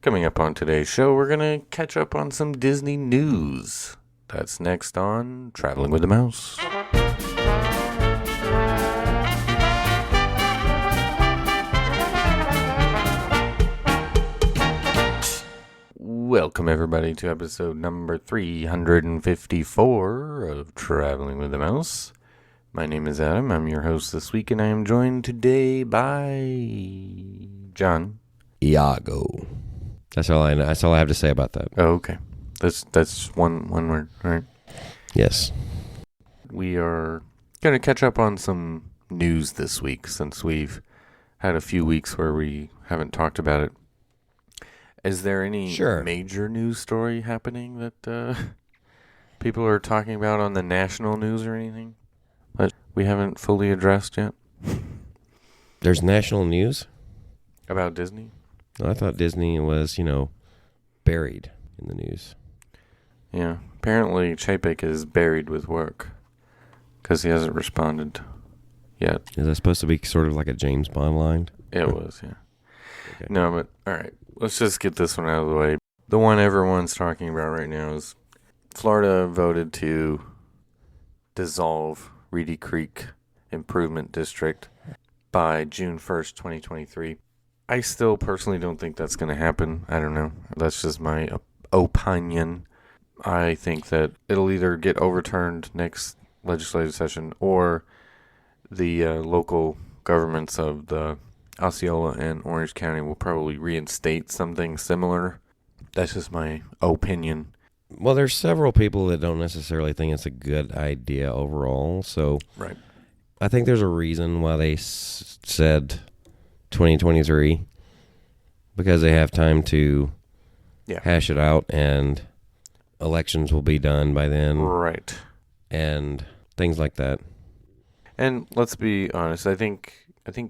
Coming up on today's show, we're going to catch up on some Disney news. That's next on Traveling with the Mouse. Welcome, everybody, to episode number 354 of Traveling with the Mouse. My name is Adam. I'm your host this week, and I am joined today by John. Iago. That's all I know. That's all I have to say about that. Oh, okay. That's one word, right? Yes. We are going to catch up on some news this week since we've had a few weeks where we haven't talked about it. Is there any major news story happening that people are talking about on the national news or anything that we haven't fully addressed yet? There's national news? About Disney? I thought Disney was, buried in the news. Yeah. Apparently, Chapek is buried with work because he hasn't responded yet. Is that supposed to be sort of like a James Bond line? It was, yeah. Okay. No, but all right. Let's just get this one out of the way. The one everyone's talking about right now is Florida voted to dissolve Reedy Creek Improvement District by June 1st, 2023. I still personally don't think that's going to happen. I don't know. That's just my opinion. I think that it'll either get overturned next legislative session or the local governments of the Osceola and Orange County will probably reinstate something similar. That's just my opinion. Well, there's several people that don't necessarily think it's a good idea overall. So right. I think there's a reason why they said 2023, because they have time to hash it out and elections will be done by then. Right. And things like that. And let's be honest, I think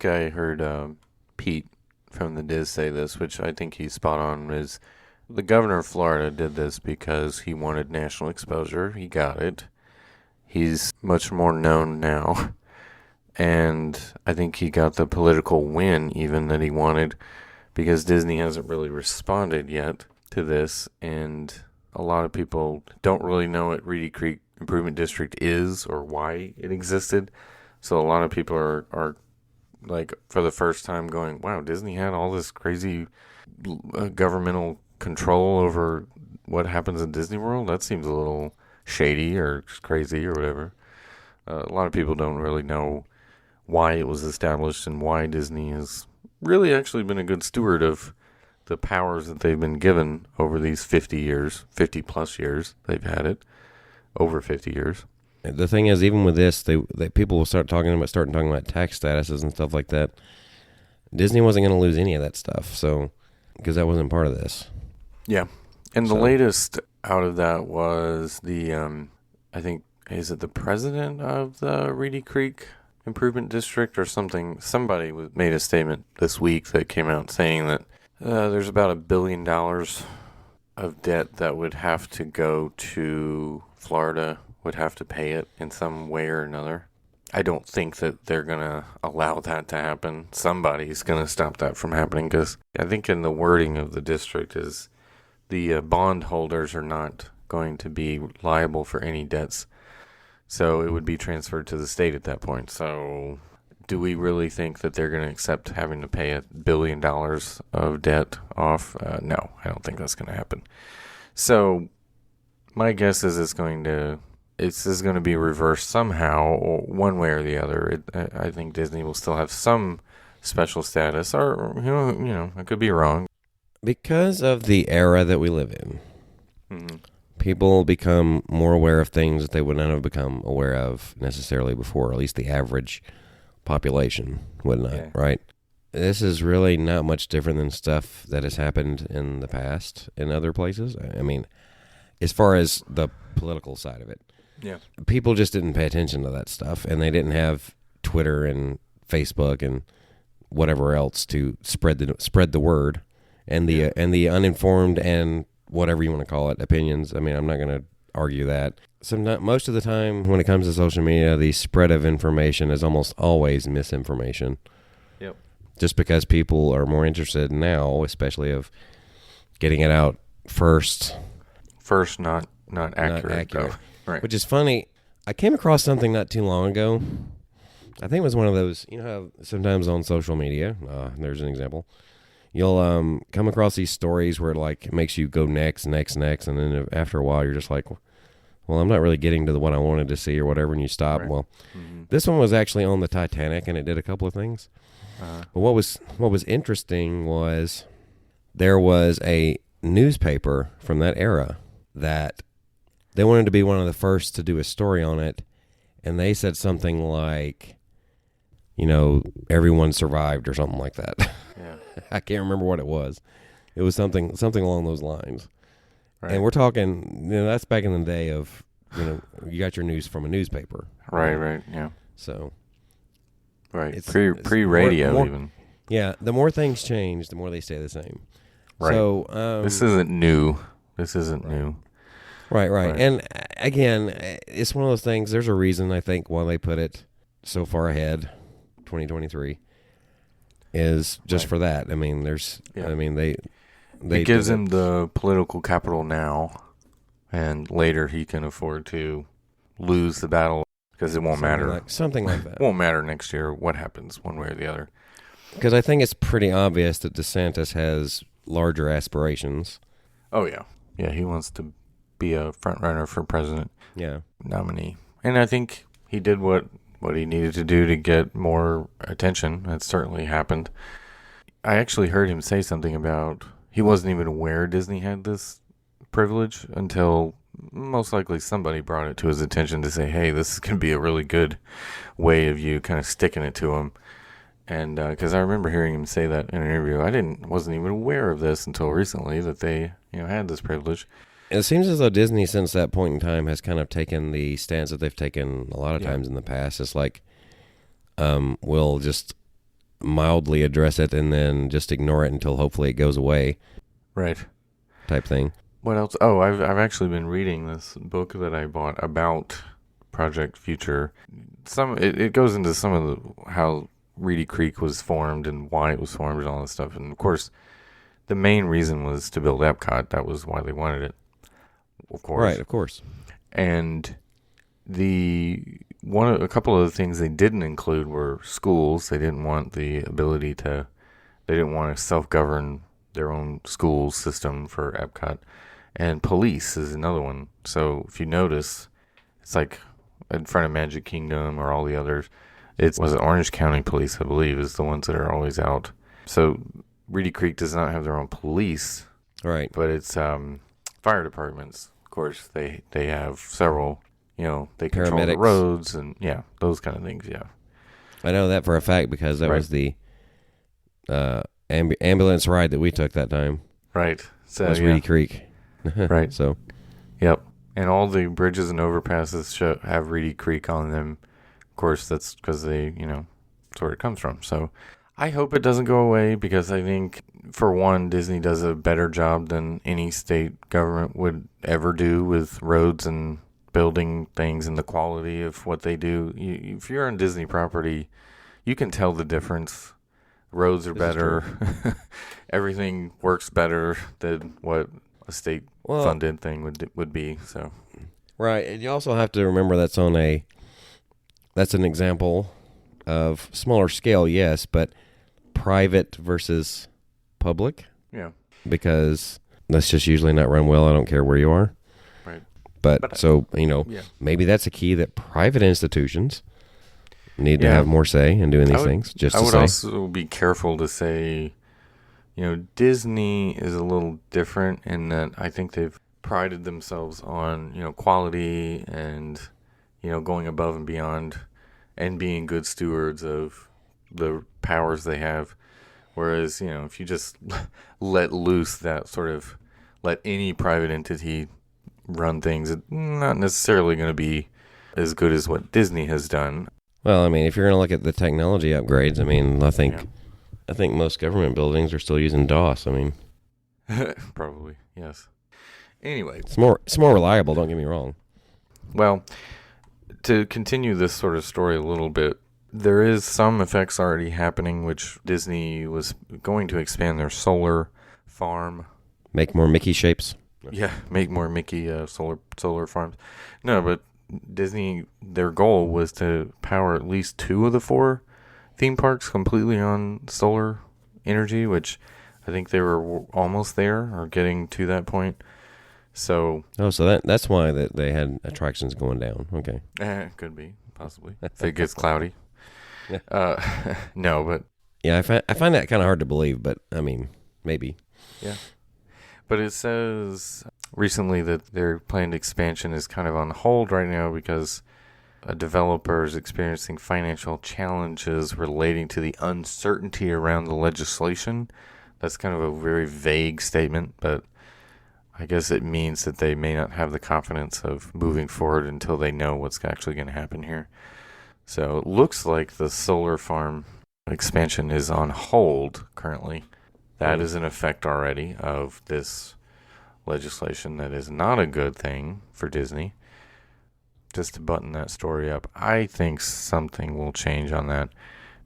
I heard Pete from the Diz say this, which I think he's spot on, is the governor of Florida did this because he wanted national exposure. He got it. He's much more known now. And I think he got the political win even that he wanted because Disney hasn't really responded yet to this. And a lot of people don't really know what Reedy Creek Improvement District is or why it existed. So a lot of people are like, for the first time going, wow, Disney had all this crazy governmental control over what happens in Disney World? That seems a little shady or crazy or whatever. A lot of people don't really know why it was established and why Disney has really actually been a good steward of the powers that they've been given over these 50 plus years they've had it, over 50 years. The thing is, even with this, they people will start talking about tax statuses and stuff like that. Disney wasn't going to lose any of that stuff, so because that wasn't part of this. Yeah, and the latest out of that was the I think, is it the president of the Reedy Creek Improvement District or something? Somebody made a statement this week that came out saying that there's about $1 billion of debt that would have to go to Florida. Would have to pay it in some way or another. I don't think that they're going to allow that to happen. Somebody's going to stop that from happening because I think in the wording of the district is the bond holders are not going to be liable for any debts. So it would be transferred to the state at that point. So do we really think that they're going to accept having to pay $1 billion of debt off? No, I don't think that's going to happen. So my guess is it's going to be reversed somehow, or one way or the other. I think Disney will still have some special status, or I could be wrong. Because of the era that we live in, people become more aware of things that they would not have become aware of necessarily before, or at least the average population would not, right? This is really not much different than stuff that has happened in the past in other places. I mean, as far as the political side of it. Yeah. People just didn't pay attention to that stuff, and they didn't have Twitter and Facebook and whatever else to spread the word and the uninformed and whatever you want to call it opinions. I mean, I'm not going to argue that. Most of the time when it comes to social media, the spread of information is almost always misinformation. Yep. Just because people are more interested now, especially of getting it out first. First, not accurate. Though. Right. Which is funny. I came across something not too long ago. I think it was one of those, you know how sometimes on social media, there's an example, you'll come across these stories where it makes you go next, and then after a while you're just like, well, I'm not really getting to what I wanted to see or whatever, and you stop. Right. Well, this one was actually on the Titanic, and it did a couple of things. But what was interesting was there was a newspaper from that era that they wanted to be one of the first to do a story on it, and they said something like, everyone survived or something like that. Yeah. I can't remember what it was. It was something along those lines. Right. And we're talking, that's back in the day of, you got your news from a newspaper. Right, yeah. So. Right, pre-radio more, even. Yeah, the more things change, the more they stay the same. Right. So this isn't new. New. Right. And again, it's one of those things. There's a reason, I think, why they put it so far ahead, 2023, is just for that. I mean, they it gives him the political capital now, and later he can afford to lose the battle because it won't matter. Something like that. Won't matter next year what happens one way or the other. Because I think it's pretty obvious that DeSantis has larger aspirations. Oh, yeah. Yeah, he wants to be a front runner for president nominee. And I think he did what he needed to do to get more attention. That certainly happened. I actually heard him say something about he wasn't even aware Disney had this privilege until most likely somebody brought it to his attention to say, hey, this is going to be a really good way of you kind of sticking it to him. And because I remember hearing him say that in an interview, wasn't even aware of this until recently that they had this privilege. It seems as though Disney, since that point in time, has kind of taken the stance that they've taken a lot of times in the past. It's like we'll just mildly address it and then just ignore it until hopefully it goes away. Right. Type thing. What else? Oh, I've actually been reading this book that I bought about Project Future. It goes into some of how Reedy Creek was formed and why it was formed and all this stuff. And of course, the main reason was to build Epcot. That was why they wanted it. Of course. Right, of course. And a couple of the things they didn't include were schools. They didn't want they didn't want to self-govern their own school system for Epcot. And police is another one. So if you notice, it's like in front of Magic Kingdom or all the others. Was it Orange County Police, I believe, is the ones that are always out. So Reedy Creek does not have their own police. Right. But it's fire departments. Of course, they have several, they control the roads and, those kind of things, I know that for a fact because that was the ambulance ride that we took that time. Right. So, it was Reedy Creek. Right. So. Yep. And all the bridges and overpasses have Reedy Creek on them. Of course, that's because that's where it comes from. So I hope it doesn't go away because I think, for one, Disney does a better job than any state government would ever do with roads and building things and the quality of what they do. If you're on Disney property, you can tell the difference. Roads are better. Everything works better than what a state-funded thing would be. So, right, and you also have to remember that's an example of smaller scale, yes, but private versus public. Yeah. Because that's just usually not run well. I don't care where you are. Right. But so, maybe that's a key that private institutions need to have more say in doing these things. I would also be careful to say, Disney is a little different in that I think they've prided themselves on, quality and, going above and beyond and being good stewards of the powers they have. Whereas, if you just let loose that sort of, let any private entity run things, it's not necessarily going to be as good as what Disney has done. Well, I mean, if you're going to look at the technology upgrades, I think most government buildings are still using DOS. I mean, probably, yes. Anyway. It's more reliable, don't get me wrong. Well, to continue this sort of story a little bit, there is some effects already happening, which Disney was going to expand their solar farm Make more Mickey shapes. Yeah, make more Mickey solar farms. No, but Disney, their goal was to power at least 2 of the 4 theme parks completely on solar energy, which I think they were almost there or getting to that point. So so that's why they had attractions going down. Okay. Could be, possibly, if it gets cloudy. No, but yeah, I find that kind of hard to believe, but I mean, maybe. Yeah. But it says recently that their planned expansion is kind of on hold right now because a developer is experiencing financial challenges relating to the uncertainty around the legislation. That's kind of a very vague statement, but I guess it means that they may not have the confidence of moving forward until they know what's actually going to happen here. So it looks like the solar farm expansion is on hold currently. That is an effect already of this legislation. That is not a good thing for Disney. Just to button that story up, I think something will change on that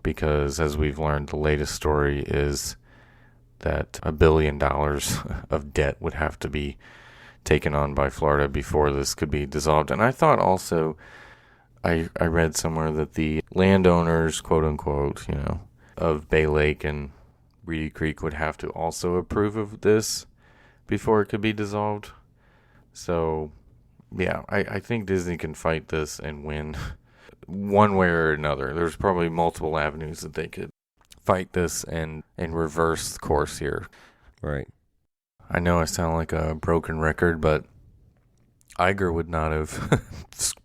because, as we've learned, the latest story is that $1 billion of debt would have to be taken on by Florida before this could be dissolved. And I thought also, I read somewhere that the landowners, quote unquote, of Bay Lake and Reedy Creek would have to also approve of this before it could be dissolved. So, yeah, I think Disney can fight this and win one way or another. There's probably multiple avenues that they could fight this and reverse course here. Right. I know I sound like a broken record, but Iger would not have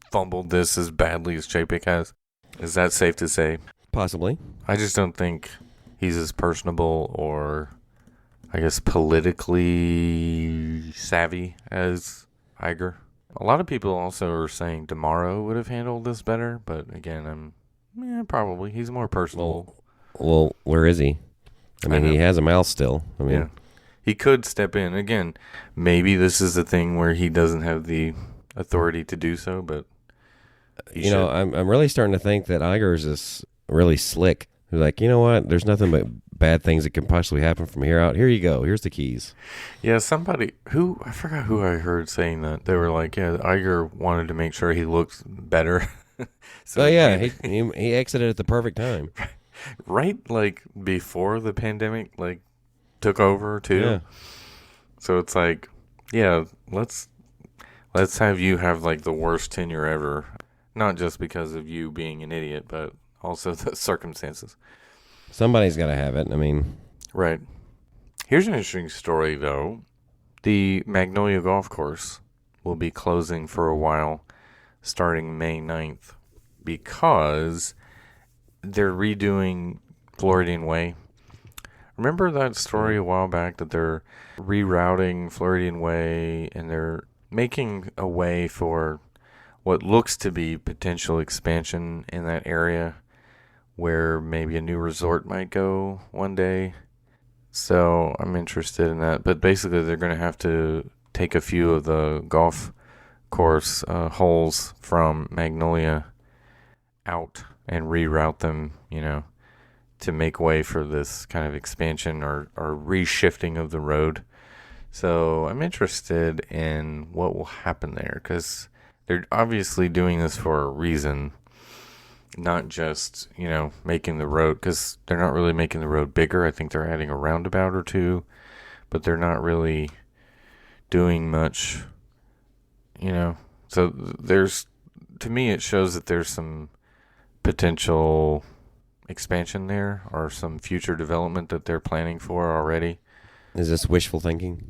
fumbled this as badly as Chapek has. Is that safe to say? Possibly. I just don't think he's as personable or, I guess, politically savvy as Iger. A lot of people also are saying DeMauro would have handled this better, but again, probably. He's more personable. Well, where is he? I mean, he has a mouth still. I mean, yeah. He could step in. Again, maybe this is a thing where he doesn't have the authority to do so, but I'm really starting to think that Iger's is really slick. He's like, you know what? There's nothing but bad things that can possibly happen from here out. Here you go. Here's the keys. Yeah, somebody I forgot who I heard saying that. They were like, yeah, Iger wanted to make sure he looked better. So yeah, he exited at the perfect time. Right, like before the pandemic took over too. Yeah. So it's like, yeah, let's have you have like the worst tenure ever. Not just because of you being an idiot, but also the circumstances. Somebody's got to have it. I mean, right. Here's an interesting story though. The Magnolia Golf Course will be closing for a while starting May 9th because they're redoing Floridian Way. Remember that story a while back that they're rerouting Floridian Way and they're making a way for what looks to be potential expansion in that area where maybe a new resort might go one day. So I'm interested in that. But basically they're going to have to take a few of the golf course holes from Magnolia out and reroute them, to make way for this kind of expansion or reshifting of the road. So I'm interested in what will happen there because they're obviously doing this for a reason, not just, making the road, because they're not really making the road bigger. I think they're adding a roundabout or two, but they're not really doing much, So to me, it shows that there's some potential expansion there or some future development that they're planning for already. Is this wishful thinking?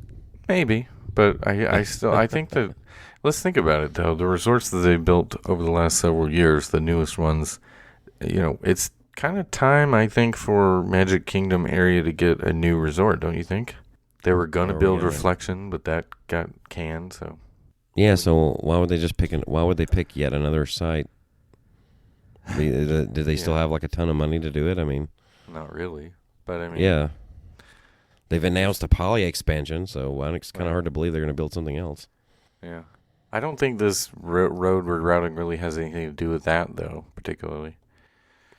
Maybe, but I think that, let's think about it though. The resorts that they built over the last several years, the newest ones, it's kind of time, I think, for Magic Kingdom area to get a new resort, don't you think? They were going to build Reflection, but that got canned, so. Yeah, so why would they pick yet another site? Did they still have like a ton of money to do it? I mean, not really, but I mean, yeah, they've announced a poly expansion, so it's kind of hard to believe they're going to build something else. Yeah, I don't think this road rerouting really has anything to do with that, though, particularly.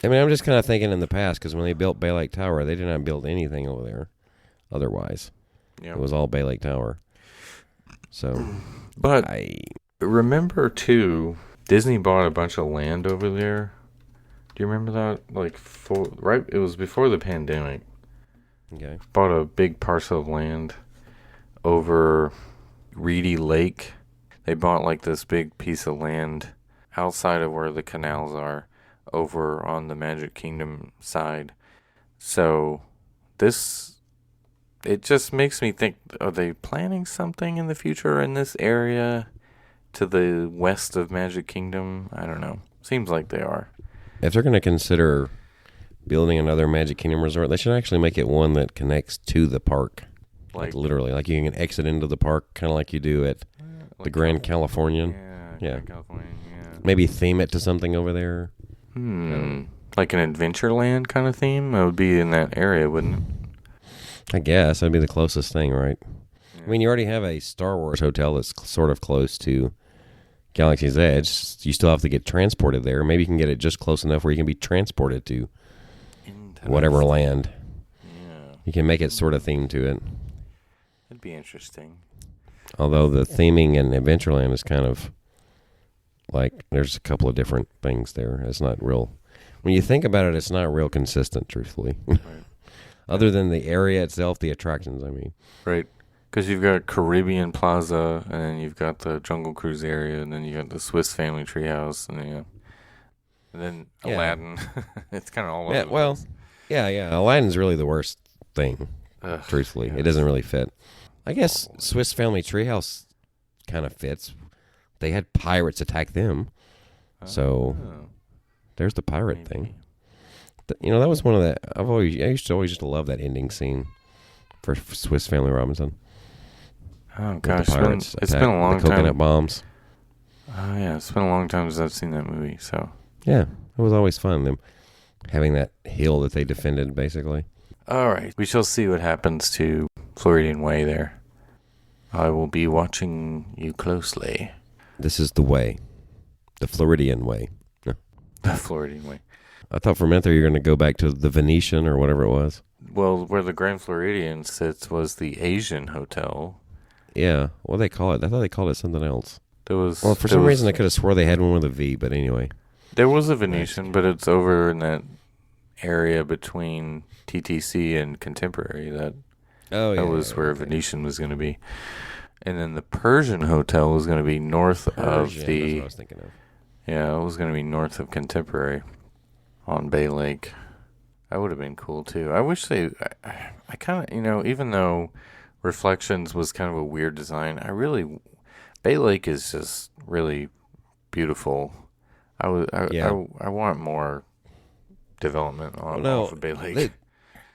I mean, I'm just kind of thinking in the past because when they built Bay Lake Tower, they did not build anything over there, otherwise. It was all Bay Lake Tower. So, but I remember too, Disney bought a bunch of land over there. Do you remember that? It was before the pandemic. Okay. Bought a big parcel of land over Reedy Lake. They bought like this big piece of land outside of where the canals are, over on the Magic Kingdom side. So it just makes me think, are they planning something in the future in this area to the west of Magic Kingdom? I don't know. Seems like they are. If they're going to consider building another Magic Kingdom resort, they should actually make it one that connects to the park. Like literally, like you can exit into the park kind of like you do at the Grand Californian. Yeah. Grand Californian, yeah. Maybe theme it to something over there. Like an Adventureland kind of theme? That would be in that area, wouldn't it? I guess that'd be the closest thing, right? Yeah. I mean, you already have a Star Wars hotel that's sort of close to Galaxy's Edge. You still have to get transported there. Maybe you can get it just close enough where you can be transported to whatever land. Yeah. You can make it sort of themed to it. That'd be interesting. Although the theming in Adventureland is kind of like, there's a couple of different things there. It's not real. When you think about it, it's not real consistent, truthfully. Right. Other than the area itself, the attractions, I mean. Right. Because you've got Caribbean Plaza, and then you've got the Jungle Cruise area, and then you got the Swiss Family Treehouse, and then Aladdin. It's kind of all over the place. Yeah. Aladdin's really the worst thing, truthfully. Yes. It doesn't really fit. I guess Swiss Family Treehouse kind of fits. They had pirates attack them. So there's the pirate thing. That was one of the... I used to always love that ending scene for Swiss Family Robinson. Oh, gosh. It's been a long time. The coconut bombs. Oh, yeah. It's been a long time since I've seen that movie, so... Yeah. It was always fun, them having that hill that they defended, basically. All right. We shall see what happens to Floridian Way there. I will be watching you closely. This is the way. The Floridian Way. The Floridian Way. I thought for a minute there you were going to go back to the Venetian or whatever it was. Well, where the Grand Floridian sits was the Asian Hotel. Yeah. What do they call it? I thought they called it something else. For some reason reason I could have swore they had one with a V, but anyway. There was a Venetian, but it's over in that area between TTC and Contemporary. That was where Venetian was going to be. And then the Persian Hotel was going to be north of the... That's what I was thinking of. Yeah, it was going to be north of Contemporary on Bay Lake. That would have been cool, too. I wish they... I kind of, even though Reflections was kind of a weird design, Bay Lake is just really beautiful. I want more development off of Bay Lake.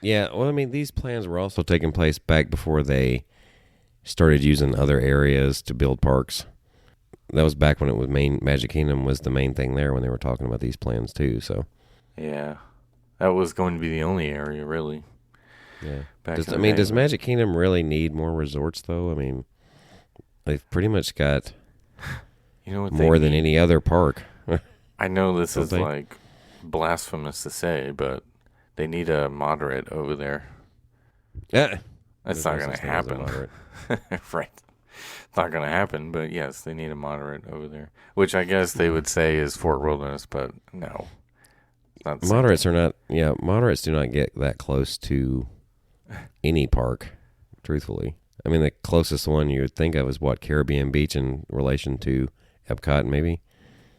These plans were also taking place back before they started using other areas to build parks. That was back when it was Magic Kingdom was the main thing there when they were talking about these plans too. So yeah, that was going to be the only area really. Yeah. Does Magic Kingdom really need more resorts though? I mean, they've pretty much got more than any other park. I know this is like blasphemous to say, but they need a moderate over there. Yeah. That's not going to happen. Right. It's not going to happen, but yes, they need a moderate over there, which I guess they would say is Fort Wilderness, but no. Moderates do not get that close to any park, truthfully. I mean, the closest one you would think of is Caribbean Beach in relation to Epcot, maybe.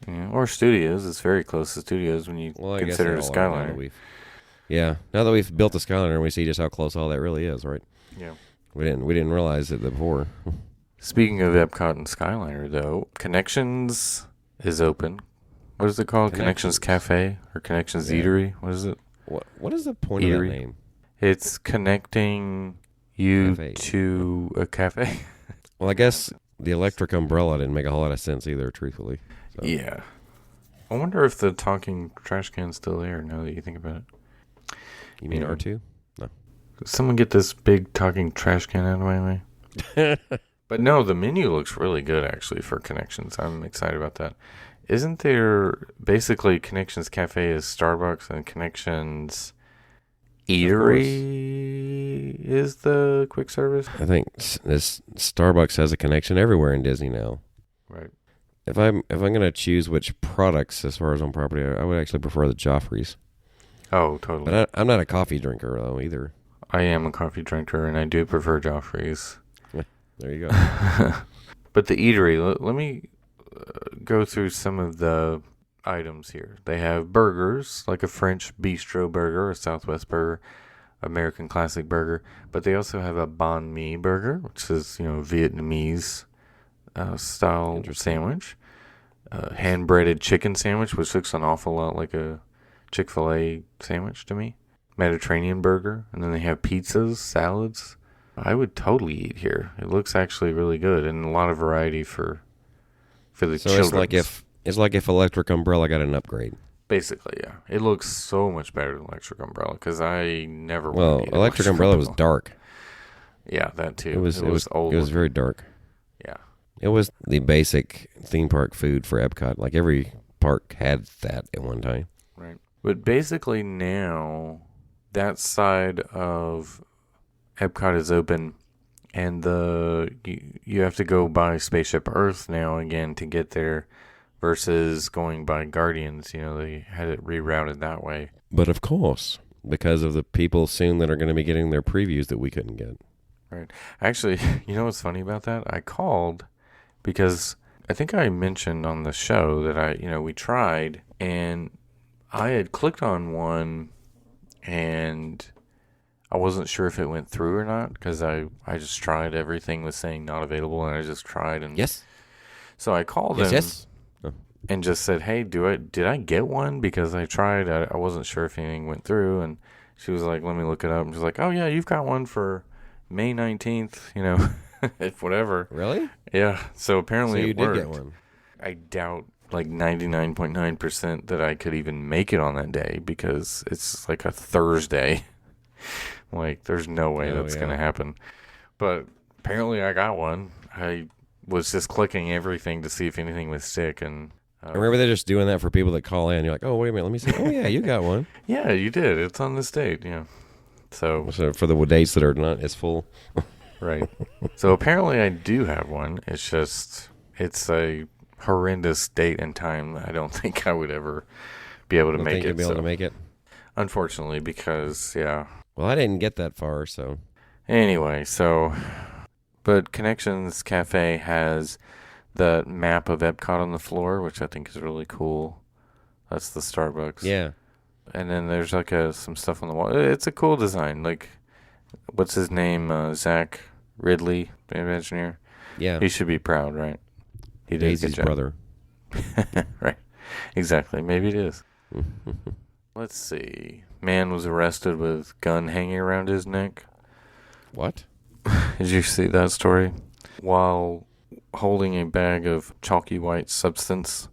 Yeah, or Studios. It's very close to Studios when you consider the Skyliner. Now that we've built the Skyliner, we see just how close all that really is, right? Yeah. We didn't realize it before. Speaking of Epcot and Skyliner, though, Connections is open. What is it called? Connections Cafe or Connections Eatery? What is it? What is the point of that name? It's connecting you to a cafe. Well, I guess the electric umbrella didn't make a whole lot of sense either, truthfully. So. Yeah. I wonder if the talking trash can's still there now that you think about it. You mean R2? No. Someone get this big talking trash can out of my way. But no, the menu looks really good, actually, for Connections. I'm excited about that. Isn't there basically Connections Cafe is Starbucks and Connections Eatery is the quick service. I think this Starbucks has a connection everywhere in Disney now. Right. If I'm gonna choose which products as far as on property, I would actually prefer the Joffrey's. Oh, totally. But I'm not a coffee drinker though either. I am a coffee drinker, and I do prefer Joffrey's. Yeah, there you go. But the eatery, let me go through some of the items here. They have burgers, like a French bistro burger, a Southwest burger, American classic burger, but they also have a banh mi burger, which is, Vietnamese style sandwich, hand-breaded chicken sandwich, which looks an awful lot like a Chick-fil-A sandwich to me, Mediterranean burger, and then they have pizzas, salads. I would totally eat here. It looks actually really good, and a lot of variety for the children. It's like if Electric Umbrella got an upgrade. Basically, yeah. It looks so much better than Electric Umbrella because I never. Well, Electric Umbrella was dark. Yeah, that too. It was old. It was very dark. Yeah. It was the basic theme park food for Epcot. Like every park had that at one time. Right. But basically now, that side of Epcot is open, and you have to go by Spaceship Earth now again to get there, versus going by Guardians. They had it rerouted that way. But of course, because of the people soon that are going to be getting their previews that we couldn't get. Right. Actually, you know what's funny about that? I called because I think I mentioned on the show that we tried, and I had clicked on one, and I wasn't sure if it went through or not because I just tried. Everything was saying not available, and I just tried. And yes. So I called them. Yes. And just said, hey, did I get one? Because I tried. I wasn't sure if anything went through. And she was like, let me look it up. And she's like, oh, yeah, you've got one for May 19th, if whatever. Really? Yeah. So apparently it worked. Did get one. I doubt like 99.9% that I could even make it on that day because it's like a Thursday. Like, there's no way that's going to happen. But apparently I got one. I was just clicking everything to see if anything would stick, and I remember they're just doing that for people that call in. You're like, oh, wait a minute, let me see. Oh, yeah, you got one. Yeah, you did. It's on this date, yeah. So for the dates that are not as full. Right. So apparently I do have one. It's a horrendous date and time. I don't think I would ever be able to make it. You'd be able to make it? Unfortunately, because, yeah. Well, I didn't get that far, so. Anyway, but Connections Cafe has the map of Epcot on the floor, which I think is really cool. That's the Starbucks. Yeah. And then there's like some stuff on the wall. It's a cool design. Like, what's his name? Zach Ridley, the engineer. Yeah. He should be proud, right? He did Daisy's brother. Right. Exactly. Maybe it is. Let's see. Man was arrested with gun hanging around his neck. What? Did you see that story? While holding a bag of chalky white substance.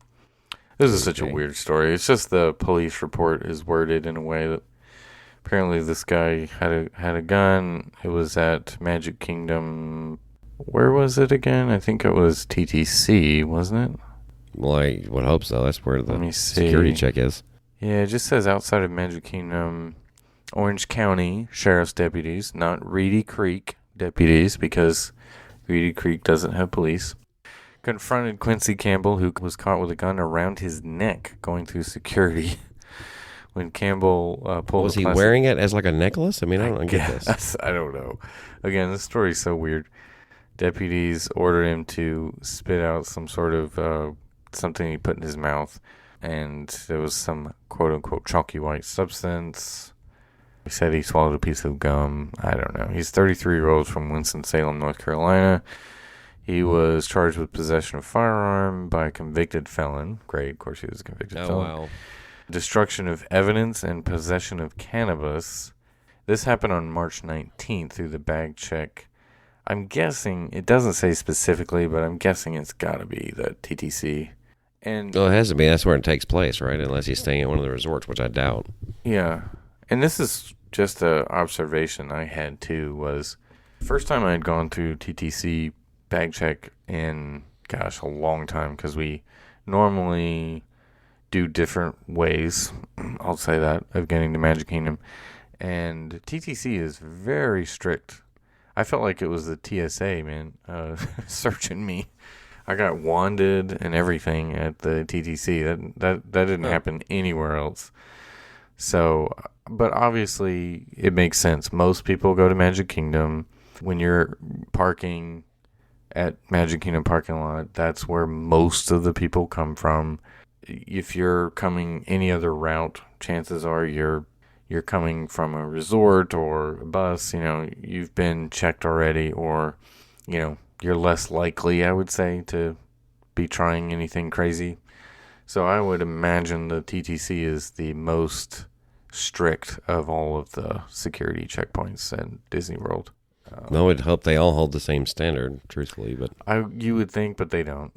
This is such a weird story. It's just the police report is worded in a way that apparently this guy had a gun. It was at Magic Kingdom. Where was it again? I think it was TTC, wasn't it? Well, I would hope so. That's where the security check is. Yeah, it just says outside of Magic Kingdom, Orange County Sheriff's deputies, not Reedy Creek deputies, because Reedy Creek doesn't have police, confronted Quincy Campbell, who was caught with a gun around his neck going through security. When Campbell pulled was he wearing it as like a necklace? I mean, I don't get this. I don't know. Again, this story's so weird. Deputies ordered him to spit out some sort of something he put in his mouth, and there was some quote-unquote chalky white substance. He said he swallowed a piece of gum. I don't know. He's 33-year-old from Winston-Salem, North Carolina. He was charged with possession of firearm by a convicted felon. Great, of course he was a convicted felon. Wow. Destruction of evidence and possession of cannabis. This happened on March 19th through the bag check. I'm guessing, it doesn't say specifically, but I'm guessing it's got to be the TTC. And well, it has to be. That's where it takes place, right? Unless he's staying at one of the resorts, which I doubt. Yeah. And this is just an observation I had, too, was first time I had gone through TTC bag check in, a long time, because we normally do different ways, I'll say that, of getting to Magic Kingdom. And TTC is very strict. I felt like it was the TSA, man, searching me. I got wanded and everything at the TTC. That didn't happen anywhere else. So, but obviously it makes sense. Most people go to Magic Kingdom. When you're parking at Magic Kingdom parking lot, that's where most of the people come from. If you're coming any other route, chances are you're coming from a resort or a bus. You've been checked already, or you're less likely, I would say, to be trying anything crazy. So I would imagine the TTC is the most strict of all of the security checkpoints at Disney World. I would hope they all hold the same standard, truthfully, but you would think, but they don't.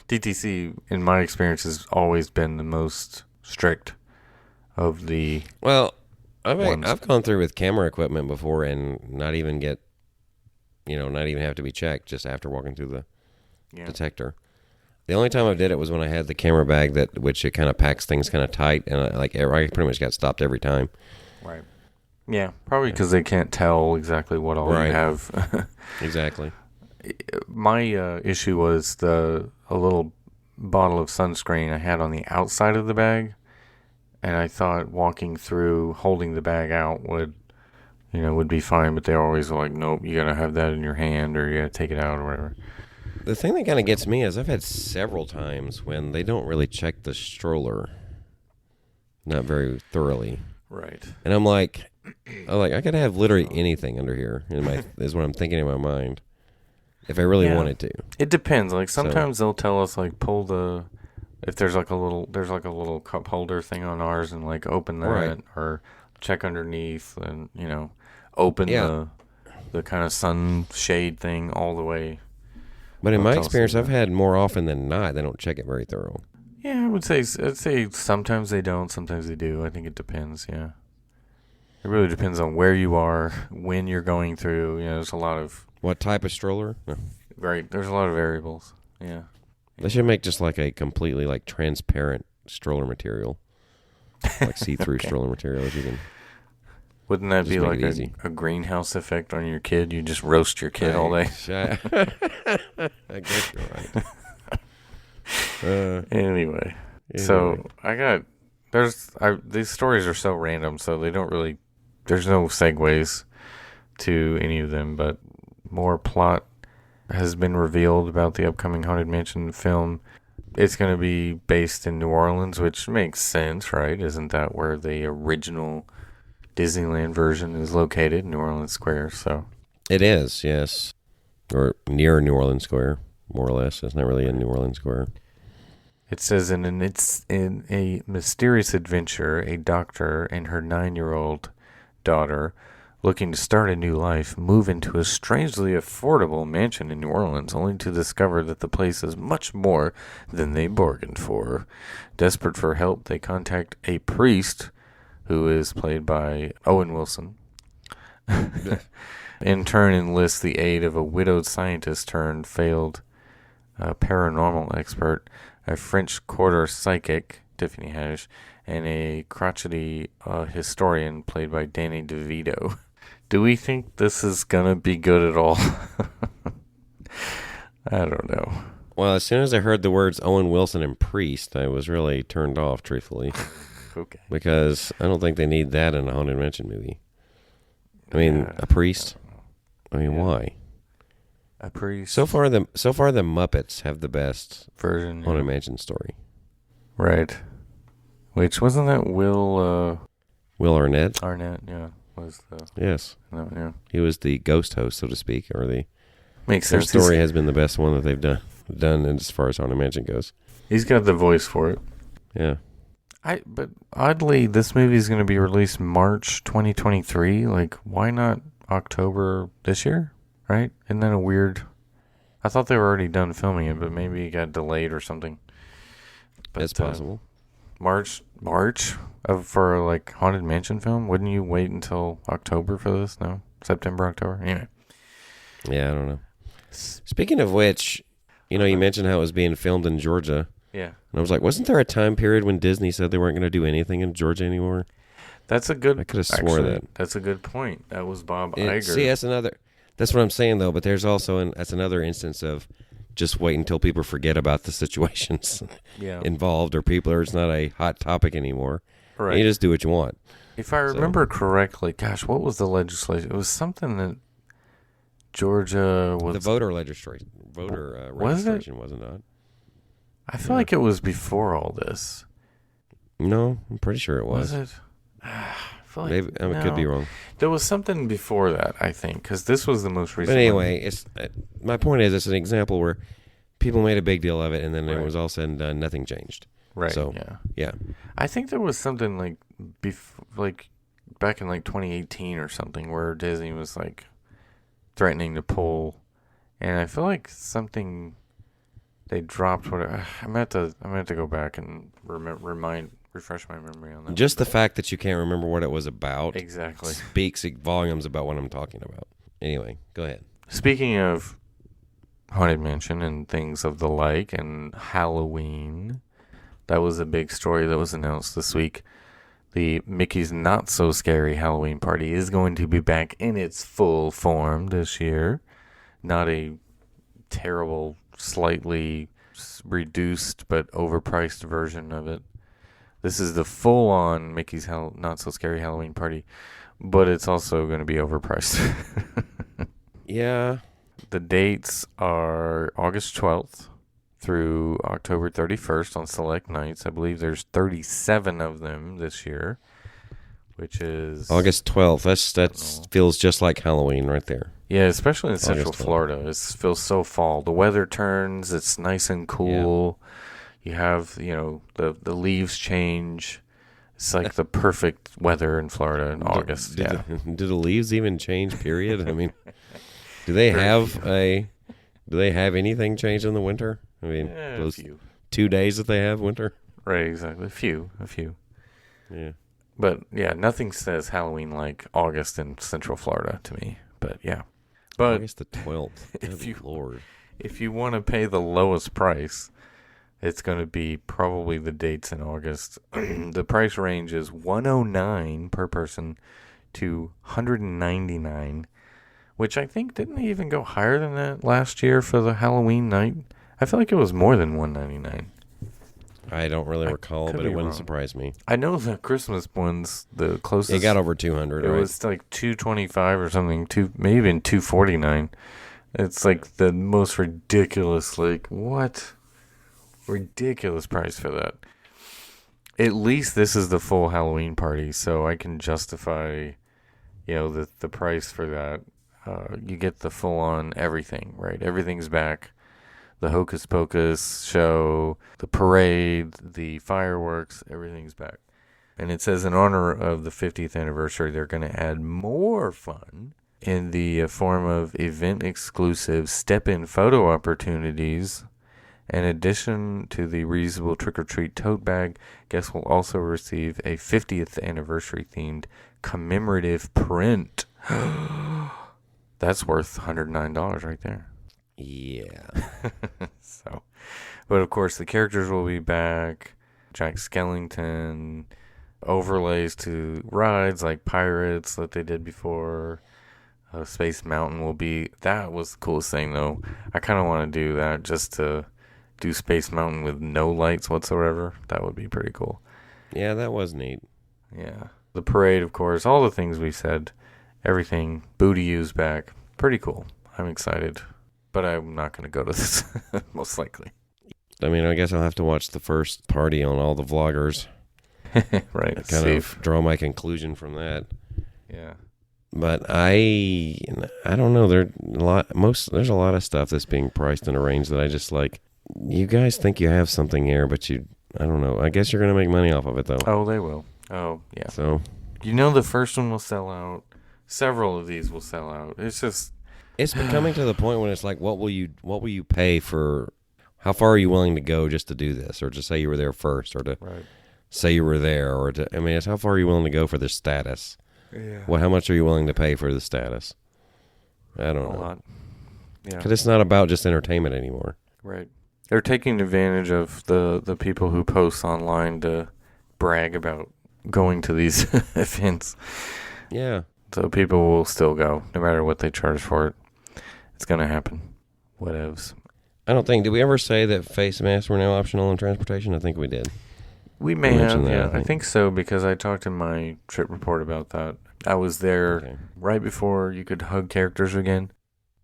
TTC, in my experience, has always been the most strict of the. Well, I've gone through with camera equipment before and not even have to be checked just after walking through the detector. The only time I did it was when I had the camera bag which it kind of packs things kind of tight, and I pretty much got stopped every time. Right. Yeah, probably because they can't tell exactly what all you have. Exactly. My issue was a little bottle of sunscreen I had on the outside of the bag, and I thought walking through holding the bag out would be fine, but they're always like, nope, you gotta have that in your hand, or you gotta take it out, or whatever. The thing that kind of gets me is I've had several times when they don't really check the stroller, not very thoroughly. Right. And I'm like, I could have literally anything under here. Is what I'm thinking in my mind. If I really wanted to. It depends. Like sometimes they'll tell us like if there's like a little cup holder thing on ours, and like open that or check underneath, and open the kind of sunshade thing all the way. But in my experience, I've had more often than not, they don't check it very thorough. Yeah, I'd say sometimes they don't, sometimes they do. I think it depends, yeah. It really depends on where you are, when you're going through. There's a lot of... What type of stroller? No. Right, there's a lot of variables, yeah. They should make just like a completely like transparent stroller material. Like see-through stroller material if you can... Wouldn't that be like a greenhouse effect on your kid? You just roast your kid all day. I guess you're right. Anyway, so these stories are so random, so they don't really. There's no segues to any of them, but more plot has been revealed about the upcoming Haunted Mansion film. It's going to be based in New Orleans, which makes sense, right? Isn't that where the original Disneyland version is located, New Orleans Square? So it is, yes, or near New Orleans Square, more or less. It's not really in New Orleans Square. It says in a mysterious adventure, a doctor and her 9-year-old daughter, looking to start a new life, move into a strangely affordable mansion in New Orleans, only to discover that the place is much more than they bargained for. Desperate for help, they contact a priest, who is played by Owen Wilson. In turn, enlists the aid of a widowed scientist turned failed paranormal expert, a French Quarter psychic, Tiffany Haddish, and a crotchety historian played by Danny DeVito. Do we think this is gonna be good at all? I don't know. Well, as soon as I heard the words Owen Wilson and priest, I was really turned off, truthfully. Okay. Because I don't think they need that in a Haunted Mansion movie. I mean, a priest. I mean, why? A priest. So far, the Muppets have the best version Haunted Mansion story. Right. Which wasn't that Will Arnett? Arnett, yeah, was the yes. No, yeah. He was the ghost host, so to speak, or the. Makes their sense. story has been the best one that they've done as far as Haunted Mansion goes. He's got the voice for it. Yeah. But oddly, this movie is going to be released March 2023. Like, why not October this year? Right? Isn't that a weird? I thought they were already done filming it, but maybe it got delayed or something. But, it's possible. March for like Haunted Mansion film. Wouldn't you wait until October for this? No, September, October. Anyway. Yeah, I don't know. Speaking of which, you mentioned how it was being filmed in Georgia. Yeah. And I was like, wasn't there a time period when Disney said they weren't going to do anything in Georgia anymore? That's a good. I could have swore that. That's a good point. That was Bob Iger. See, that's another. That's what I'm saying though. But there's also that's another instance of just wait until people forget about the situations involved, or it's not a hot topic anymore. Right. And you just do what you want. If I remember correctly, gosh, what was the legislation? It was something that Georgia was... The voter registration. Registration, was it not? I feel like it was before all this. No, I'm pretty sure it was. Was it? I feel like, maybe, I could be wrong. There was something before that, I think, because this was the most recent. But anyway, my point is, it's an example where people made a big deal of it, and then it was all said and done, nothing changed. Right. So, yeah. I think there was something like back in like 2018 or something where Disney was like threatening to pull, and I feel like something they dropped. I'm gonna have to go back and refresh my memory on that. Just the fact that you can't remember what it was about exactly speaks volumes about what I'm talking about. Anyway, go ahead. Speaking of Haunted Mansion and things of the like, and Halloween. That was a big story that was announced this week. The Mickey's Not So Scary Halloween Party is going to be back in its full form this year. Not a terrible, slightly reduced but overpriced version of it. This is the full-on Mickey's Not So Scary Halloween Party, but it's also going to be overpriced. Yeah. The dates are August 12th. Through October 31st on select nights. I believe there's 37 of them this year, which is... August 12th. That feels just like Halloween right there. Yeah, especially in Central Florida. It feels so fall. The weather turns. It's nice and cool. Yeah. You have, the leaves change. It's like the perfect weather in Florida in August. Do the leaves even change, period? I mean, do they have anything change in the winter? I mean, those few. 2 days that they have winter? Right, exactly. A few. Yeah. But, nothing says Halloween like August in Central Florida to me. But, yeah. But August the 12th. If you want to pay the lowest price, it's going to be probably the dates in August. The price range is $109 per person to $199, which I think didn't even go higher than that last year for the Halloween night. I feel like it was more than $199. I don't really recall, but it wouldn't surprise me. I know the Christmas ones, the closest. It got over 200, right? It was like 225 or something, maybe even 249. It's like the most ridiculous, ridiculous price for that. At least this is the full Halloween party, so I can justify, the price for that. You get the full-on everything, right? Everything's back. The Hocus Pocus show, the parade, the fireworks, everything's back. And it says in honor of the 50th anniversary, they're going to add more fun in the form of event-exclusive step-in photo opportunities. In addition to the reusable trick-or-treat tote bag, guests will also receive a 50th anniversary-themed commemorative print. That's worth $109 right there. Yeah. But of course the characters will be back. Jack Skellington, overlays to rides like Pirates that they did before. Space Mountain will be. That was the coolest thing though. I kind of want to do that, just to do Space Mountain with no lights whatsoever. That would be pretty cool. Yeah, that was neat. Yeah. The parade, of course, all the things we said, everything. Booty U's back. Pretty cool. I'm excited. But I'm not going to go to this, most likely. I mean, I guess I'll have to watch the first party on all the vloggers. Right. Kind of draw my conclusion from that. Yeah. But I don't know. There's a lot of stuff that's being priced in a range that I just like. You guys think you have something here, but I don't know. I guess you're going to make money off of it, though. Oh, they will. Oh, yeah. So, the first one will sell out. Several of these will sell out. It's becoming to the point when it's like, what will you pay for? How far are you willing to go just to do this, or to say you were there first, or to say you were there, or to? I mean, it's how far are you willing to go for the status? Yeah. Well, how much are you willing to pay for the status? I don't know. A lot. Yeah. Because it's not about just entertainment anymore. Right. They're taking advantage of the people who post online to brag about going to these events. Yeah. So people will still go, no matter what they charge for it. It's going to happen. Whatevs. I don't think, did we ever say that face masks were now optional in transportation? I think we did. We may have, yeah. I think so, because I talked in my trip report about that. I was there right before you could hug characters again,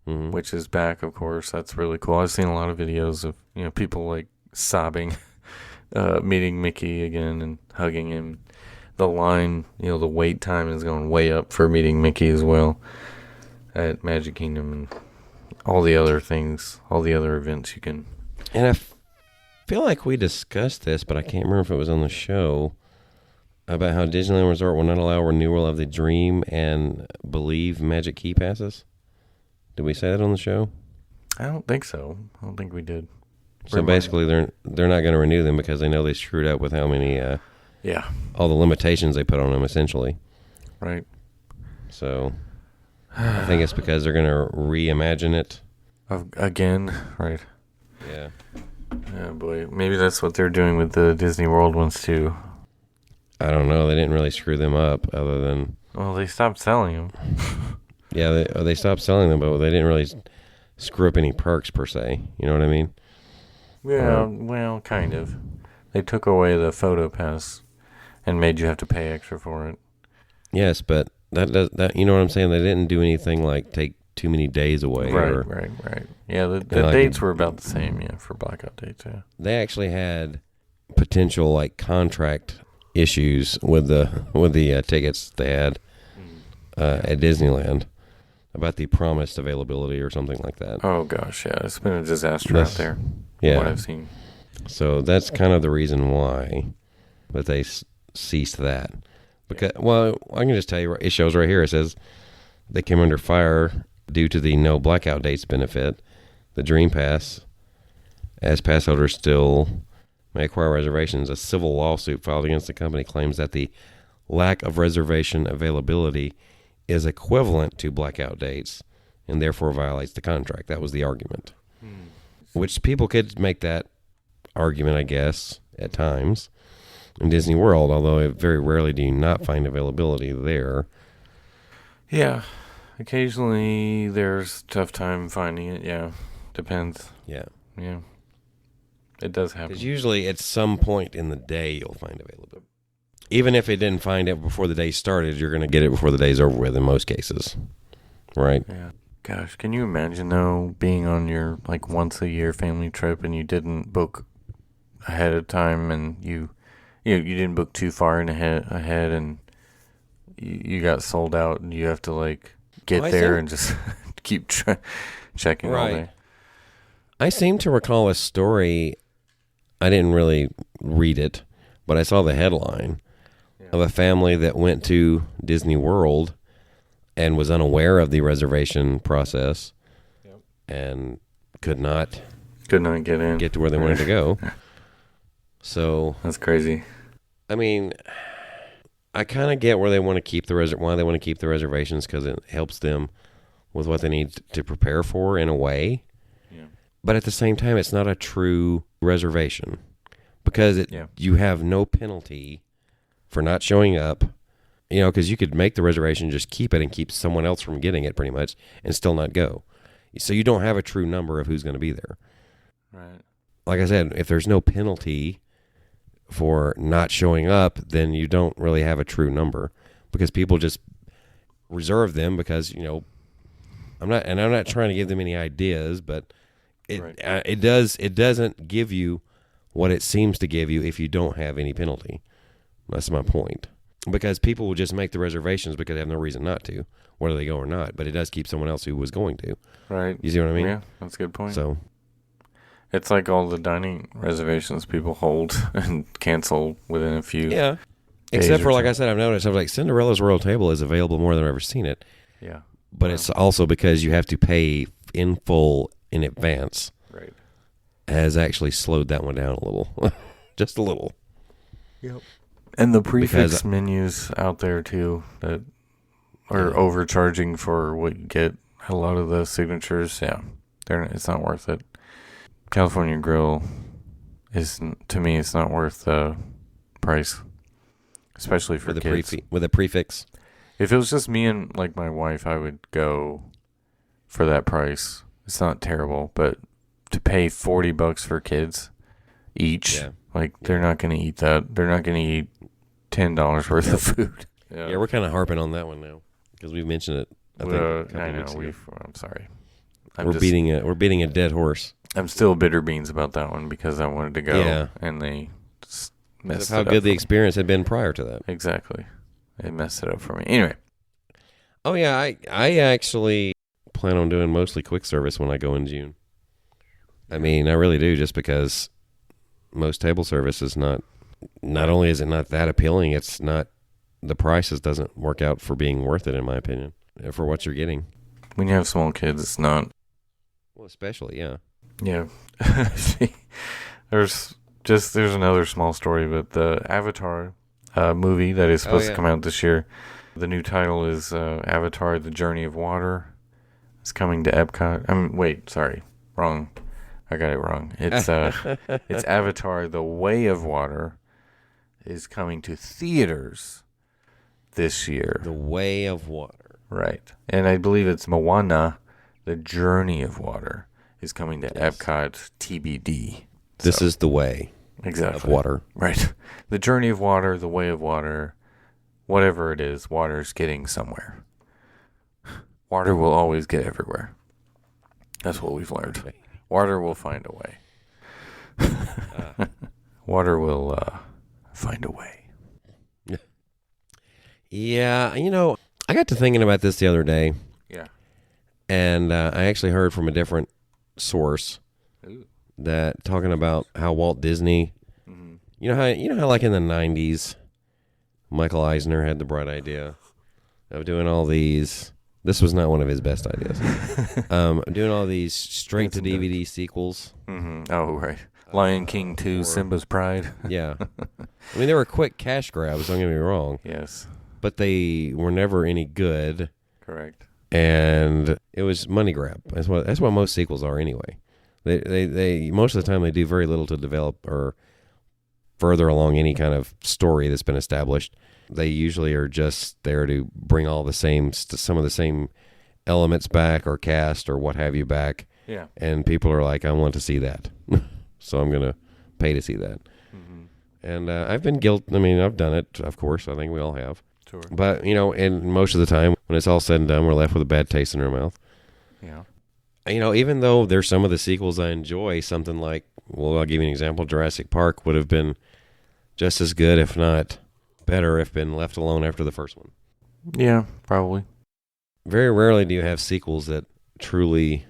which is back, of course. That's really cool. I've seen a lot of videos of, people like sobbing, meeting Mickey again and hugging him. The line, the wait time is going way up for meeting Mickey as well at Magic Kingdom and all the other things, all the other events you can. And I feel like we discussed this, but I can't remember if it was on the show, about how Disneyland Resort will not allow renewal of the Dream and Believe Magic Key passes. Did we say that on the show? I don't think so. I don't think we did. So basically, they're not going to renew them because they know they screwed up with how many, all the limitations they put on them, essentially. Right. So I think it's because they're going to reimagine it. Again, right. Yeah. Oh, boy. Maybe that's what they're doing with the Disney World ones, too. I don't know. They didn't really screw them up other than... Well, they stopped selling them. Yeah, they stopped selling them, but they didn't really screw up any perks, per se. You know what I mean? Yeah, well, kind of. They took away the photo pass and made you have to pay extra for it. Yes, but that you know what I'm saying? They didn't do anything like take too many days away. Right. Yeah, the dates were about the same, for blackout dates, yeah. They actually had potential contract issues with the tickets they had at Disneyland about the promised availability or something like that. Oh gosh, yeah, it's been a disaster out there. Yeah, what I've seen. So that's kind of the reason why that they ceased that. Because I can just tell you, it shows right here. It says they came under fire due to the no blackout dates benefit. The Dream Pass, as pass holders still may acquire reservations. A civil lawsuit filed against the company claims that the lack of reservation availability is equivalent to blackout dates and therefore violates the contract. That was the argument. Which people could make that argument, I guess, at times in Disney World, although very rarely do you not find availability there. Yeah. Occasionally there's tough time finding it, yeah. Depends. Yeah. Yeah. It does happen. Because usually at some point in the day you'll find availability. Even if it didn't find it before the day started, you're going to get it before the day's over with in most cases. Right? Yeah. Gosh, can you imagine, though, being on your, once-a-year family trip and you didn't book ahead of time and you didn't book too far ahead and you got sold out and you have to, get there and just keep checking all day? I seem to recall a story, I didn't really read it, but I saw the headline of a family that went to Disney World and was unaware of the reservation process and could not get to where they wanted to go. So that's crazy. I mean, I kind of get where they want to keep why they want to keep the reservations, because it helps them with what they need to prepare for in a way. Yeah. But at the same time, it's not a true reservation, because you have no penalty for not showing up. Because you could make the reservation, just keep it, and keep someone else from getting it pretty much, and still not go. So you don't have a true number of who's going to be there. Right. Like I said, if there's no penalty for not showing up, then you don't really have a true number, because people just reserve them because, I'm not trying to give them any ideas, but it doesn't give you what it seems to give you if you don't have any penalty. That's my point. Because people will just make the reservations because they have no reason not to, whether they go or not. But it does keep someone else who was going to. Right. You see what I mean? Yeah, that's a good point. So it's like all the dining reservations people hold and cancel within a few days. Except for, like I said, I've noticed, I was like, Cinderella's Royal Table is available more than I've ever seen it. Yeah. But it's also because you have to pay in full in advance. Right. Has actually slowed that one down a little. Just a little. Yep. And the prefix menus out there, too, that are overcharging for what you get. A lot of the signatures, it's not worth it. California Grill to me, it's not worth the price. especially for kids. With a prefix. If it was just me and like my wife, I would go for that price. It's not terrible, but to pay $40 for kids each, they're not going to eat that. They're not going to eat $10 worth of food. Yeah, we're kind of harping on that one now because we've mentioned it. I know. I'm sorry. We're beating a dead horse. I'm still bitter beans about that one because I wanted to go, and they just messed it up. How good the experience had been prior to that. Exactly. They messed it up for me. Anyway. Oh, yeah, I actually plan on doing mostly quick service when I go in June. I mean, I really do, just because most table service is not only is it not that appealing, it's not, the prices doesn't work out for being worth it, in my opinion, for what you're getting. When you have small kids, it's not. Well, especially, yeah. Yeah. There's another small story, but the Avatar movie that is supposed to come out this year, the new title is Avatar: The Journey of Water. It's coming to Epcot. Wait, sorry. Wrong. I got it wrong. It's it's Avatar: The Way of Water is coming to theaters this year. The Way of Water. Right. And I believe it's Moana: The Journey of Water is coming to Epcot TBD. This is the way of water. Right. The Journey of Water, The Way of Water, whatever it is, water's getting somewhere. Water will always get everywhere. That's what we've learned. Water will find a way. Water will find a way. Yeah, I got to thinking about this the other day. Yeah. And I actually heard from a different source that talking about how Walt Disney, you know how like in the 90s, Michael Eisner had the bright idea of doing all these. This was not one of his best ideas. Doing all these straight to DVD sequels. Mm-hmm. Oh, right. Lion King 2, Simba's Pride. Yeah. I mean, they were quick cash grabs, don't get me wrong. Yes. But they were never any good. Correct. And it was money grab. That's what most sequels are anyway. They most of the time they do very little to develop or further along any kind of story that's been established. They usually are just there to bring all some of the same elements back or cast or what have you back. Yeah. And people are like, I want to see that. So I'm going to pay to see that. Mm-hmm. And I've been I've done it, of course. I think we all have. Sure. But, and most of the time, when it's all said and done, we're left with a bad taste in our mouth. Yeah. Even though there's some of the sequels I enjoy, something like, I'll give you an example, Jurassic Park would have been just as good, if not better, if been left alone after the first one. Yeah, probably. Very rarely do you have sequels that truly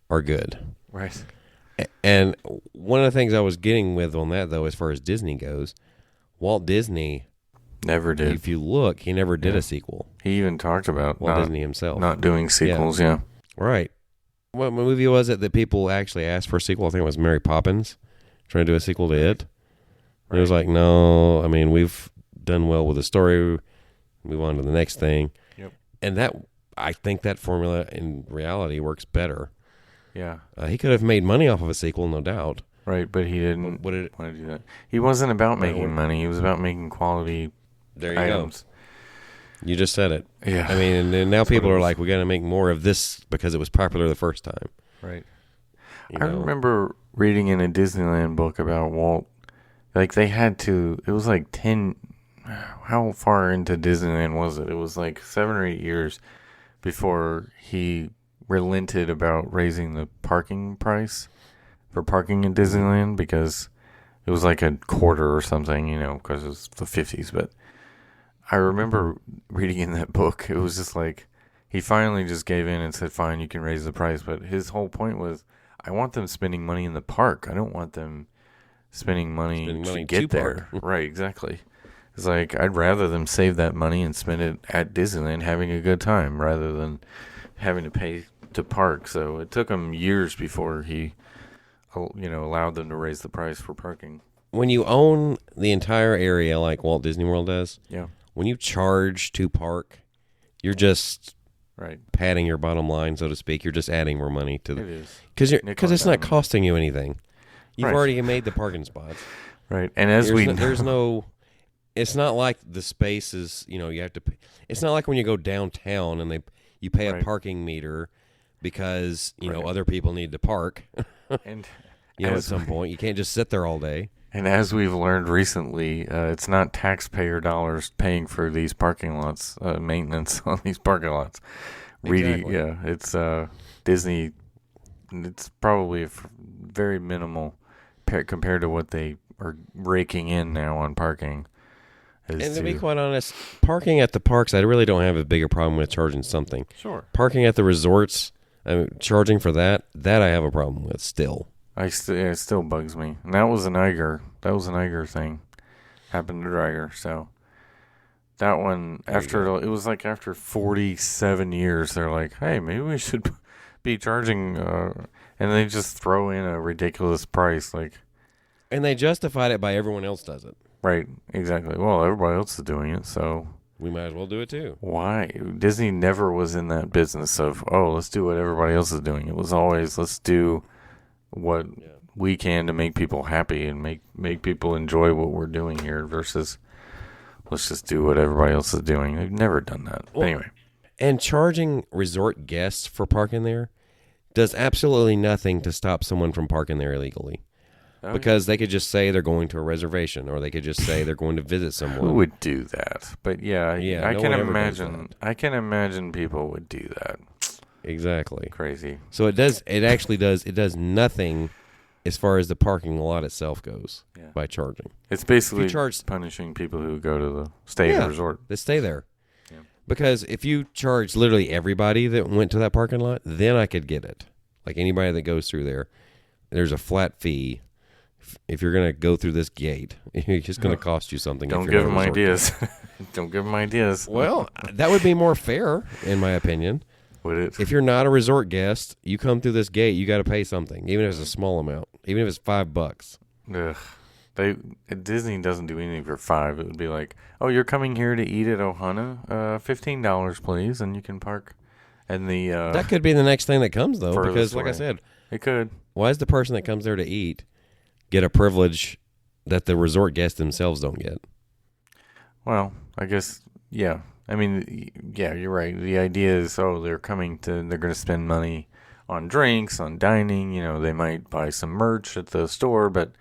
are good. Right. And one of the things I was getting with on that, though, as far as Disney goes, Walt Disney never did. If you look, he never did a sequel. He even talked about Walt Disney himself not doing sequels. Yeah. Right. What movie was it that people actually asked for a sequel? I think it was Mary Poppins, trying to do a sequel to it. Right. It was like, no, we've done well with the story. Move on to the next thing. Yep. And I think that formula in reality works better. Yeah. He could have made money off of a sequel, no doubt. Right, but he didn't want to do that. He wasn't about making money. He was about making quality items. You just said it. Yeah. And now people are like, we got to make more of this because it was popular the first time. Right. I remember reading in a Disneyland book about Walt. Like they had to, it was like 10, how far into Disneyland was it? It was like 7 or 8 years before he relented about raising the parking price for parking in Disneyland because it was like a quarter or something, because it was the 50s. But I remember reading in that book, it was just like he finally just gave in and said, fine, you can raise the price. But his whole point was, I want them spending money in the park. I don't want them spending money to get there. Right, exactly. It's like, I'd rather them save that money and spend it at Disneyland having a good time rather than having to pay to park. So it took him years before he, allowed them to raise the price for parking. When you own the entire area like Walt Disney World does, yeah. When you charge to park, you're just padding your bottom line, so to speak. You're just adding more money to the. It is. Because it's not costing you anything. You've already made the parking spots. Right. And there's no it's not like the space is, you have to pay. It's not like when you go downtown and you pay a Right. parking meter because, Right. other people need to park. And At some point. You can't just sit there all day. And as we've learned recently, it's not taxpayer dollars paying for these parking lots, maintenance on these parking lots. Exactly. It's Disney. It's probably very minimal compared to what they are raking in now on parking. And to be quite honest, parking at the parks, I really don't have a bigger problem with charging something. Sure. Parking at the resorts, charging for that I have a problem with still. It still bugs me. And that was an Iger thing. Happened to Iger, so that one it was like after 47 years they're like, "Hey, maybe we should be charging and they just throw in a ridiculous price and they justified it by everyone else does it. Right, exactly. Well, everybody else is doing it, so we might as well do it too. Why? Disney never was in that business of, let's do what everybody else is doing. It was always, let's do what we can to make people happy and make people enjoy what we're doing here versus let's just do what everybody else is doing. They've never done that. Well, anyway. And charging resort guests for parking there does absolutely nothing to stop someone from parking there illegally. Because they could just say they're going to a reservation, or they could just say they're going to visit someone. Who would do that? But I no can one imagine. I can imagine people would do that. Exactly. Crazy. So it does. It actually does. It does nothing as far as the parking lot itself goes by charging. It's basically punishing people who go to the stay at the resort. They stay there. Yeah. Because if you charge literally everybody that went to that parking lot, then I could get it. Like anybody that goes through there, there's a flat fee. If you're going to go through this gate, it's just going to cost you something. Don't give them ideas. Don't give them ideas. Well, that would be more fair, in my opinion. Would it? If you're not a resort guest, you come through this gate, you got to pay something, even if it's a small amount, even if it's $5. Ugh. Disney doesn't do anything for $5. It would be like, oh, you're coming here to eat at Ohana? $15, please, and you can park. And the that could be the next thing that comes, though, because, like I said, it could. Why is the person that comes there to eat get a privilege that the resort guests themselves don't get? Well, I guess, yeah. I mean, yeah, you're right. The idea is, they're going to spend money on drinks, on dining. They might buy some merch at the store, but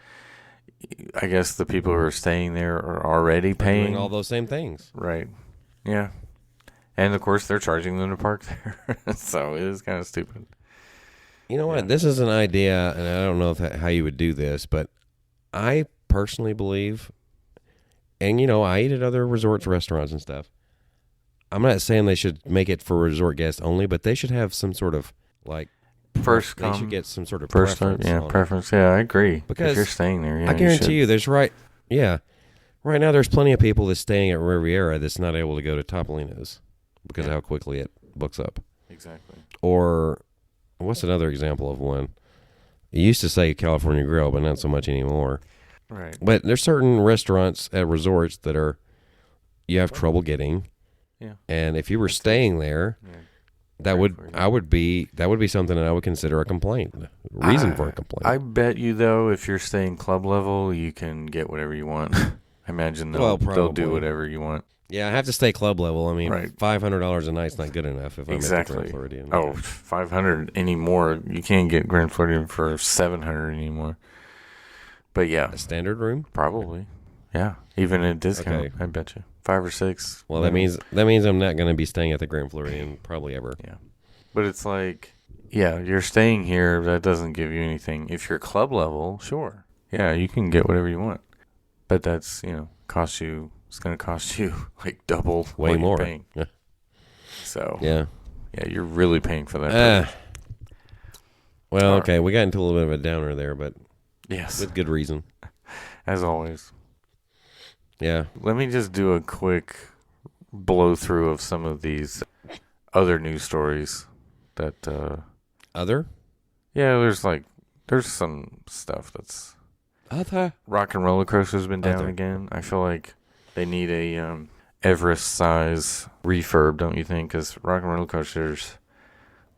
I guess the people who are staying there are already paying. Doing all those same things. Right. Yeah. And, of course, they're charging them to park there. So it is kind of stupid. You know what? This is an idea, and I don't know how you would do this, but I personally believe, and, I eat at other resorts, restaurants, and stuff. I'm not saying they should make it for resort guests only, but they should have some sort of, they should get some sort of preference. Preference. Yeah, I agree. Because if you're staying there, I guarantee you there's right now there's plenty of people that's staying at Riviera that's not able to go to Topolino's because of how quickly it books up. Exactly. Or what's another example of one? It used to say California Grill, but not so much anymore. Right. But there's certain restaurants at resorts that you have trouble getting. Yeah. And if you were staying there, that would be something that I would consider a complaint. Reason for a complaint. I bet you though, if you're staying club level, you can get whatever you want. I imagine they'll do whatever you want. Yeah, I have to stay club level. I mean, right. $500 a night's not good enough if I'm at the Grand Floridian. Oh, $500 anymore. You can't get Grand Floridian for $700 anymore. But yeah, a standard room, probably. Yeah, even at discount, I bet you 5 or 6. Well, that means I'm not going to be staying at the Grand Floridian probably ever. Yeah, but it's like, you're staying here. That doesn't give you anything. If you're club level, sure, you can get whatever you want. But that's cost you. It's going to cost you like double way what more. You're paying. Yeah. So you're really paying for that. Well, okay, we got into a little bit of a downer there, but yes, with good reason, as always. Yeah. Let me just do a quick blow through of some of these other news stories that. Other? Yeah, there's some stuff that's. Other. Rock and Roller Coaster's been down again. I feel like they need a Everest size refurb, don't you think? Because Rock and Roller Coasters,